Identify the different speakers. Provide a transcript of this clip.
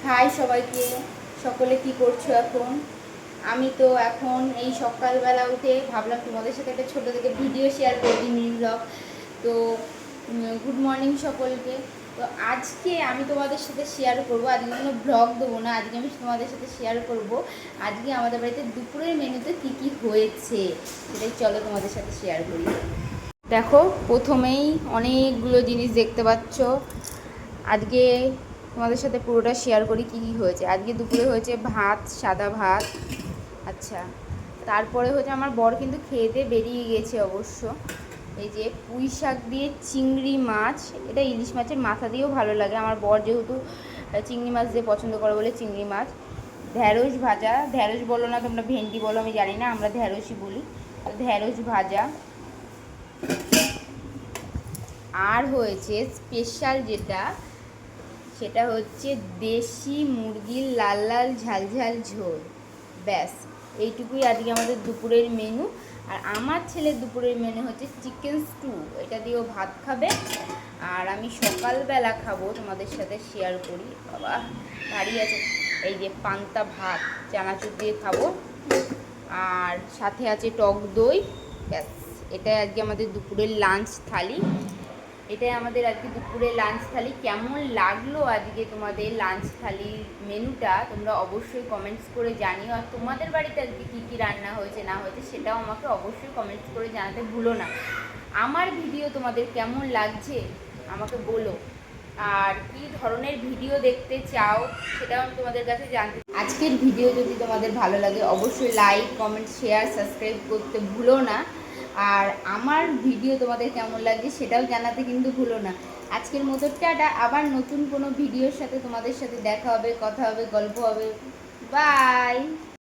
Speaker 1: High সবাইকে। সকলে কি করছো এখন? আমি তো এখন এই সকালবেলা উঠে ভাবলাম তোমাদের সাথে একটা ছোটো থেকে ভিডিও শেয়ার করবি, মিনি ব্লগ। তো গুড মর্নিং সকলকে। তো আজকে আমি তোমাদের সাথে শেয়ার করবো, আজকে কোনো ব্লগ দেবো না, আজকে আমি তোমাদের সাথে শেয়ার করব আজকে আমাদের বাড়িতে দুপুরের মেনুতে কী কী হয়েছে, সেটাই চলো তোমাদের সাথে শেয়ার করি। দেখো, প্রথমেই অনেকগুলো জিনিস দেখতে পাচ্ছ। আজকে তোমাদের সাথে পুরোটা শেয়ার করি কী কী হয়েছে। আজকে দুপুরে হয়েছে ভাত, সাদা ভাত। আচ্ছা, তারপরে হচ্ছে আমার বর কিন্তু খেয়ে দিয়ে বেরিয়ে গেছে অবশ্য। এই যে পুঁই শাক দিয়ে চিংড়ি মাছ, এটা ইলিশ মাছের মাথা দিয়েও ভালো লাগে। আমার বর যেহেতু চিংড়ি মাছ দিয়ে পছন্দ করে বলে চিংড়ি মাছ। ঢ্যাঁড়স ভাজা, ঢ্যাঁড়স বলো না তোমরা ভেন্ডি বলো আমি জানি না, আমরা ঢ্যাঁড়সই বলি। ঢ্যাঁড়স ভাজা। আর হয়েছে স্পেশাল যেটা, সেটা হচ্ছে দেশি মুরগির লাল লাল ঝাল ঝাল ঝোল। ব্যাস, এইটুকুই আজকে আমাদের দুপুরের মেনু। আর আমার ছেলের দুপুরের মেনু হচ্ছে চিকেন স্টু, এটা দিয়েও ভাত খাবে। আর আমি সকালবেলা খাবো, তোমাদের সাথে শেয়ার করি। বাবা ভারী আছে। এই যে পান্তা ভাত চানাচুর দিয়ে খাবো, আর সাথে আছে টক দই। ব্যাস, এটাই আজকে আমাদের দুপুরের লাঞ্চ থালি। এটাই আমাদের আজকে দুপুরে লাঞ্চ থালি। কেমন লাগলো আজকে তোমাদের লাঞ্চ থালির মেনুটা তোমরা অবশ্যই কমেন্টস করে জানিও। আর তোমাদের বাড়িতে আজকে কী কী রান্না হয়েছে না হয়েছে সেটাও আমাকে অবশ্যই কমেন্টস করে জানাতে ভুলো না। আমার ভিডিও তোমাদের কেমন লাগছে আমাকে বলো, আর কী ধরনের ভিডিও দেখতে চাও সেটাও আমি তোমাদের কাছে জানতে। আজকের ভিডিও যদি তোমাদের ভালো লাগে অবশ্যই লাইক, কমেন্ট, শেয়ার, সাবস্ক্রাইব করতে ভুলো না। আর আমার ভিডিও তোমাদের কেমন লাগছে সেটাও জানাতে কিন্তু ভুলো না। আজকের মতো টাটা, আবার নতুন কোনো ভিডিওর সাথে তোমাদের সাথে দেখা হবে, কথা হবে, গল্প হবে। বাই।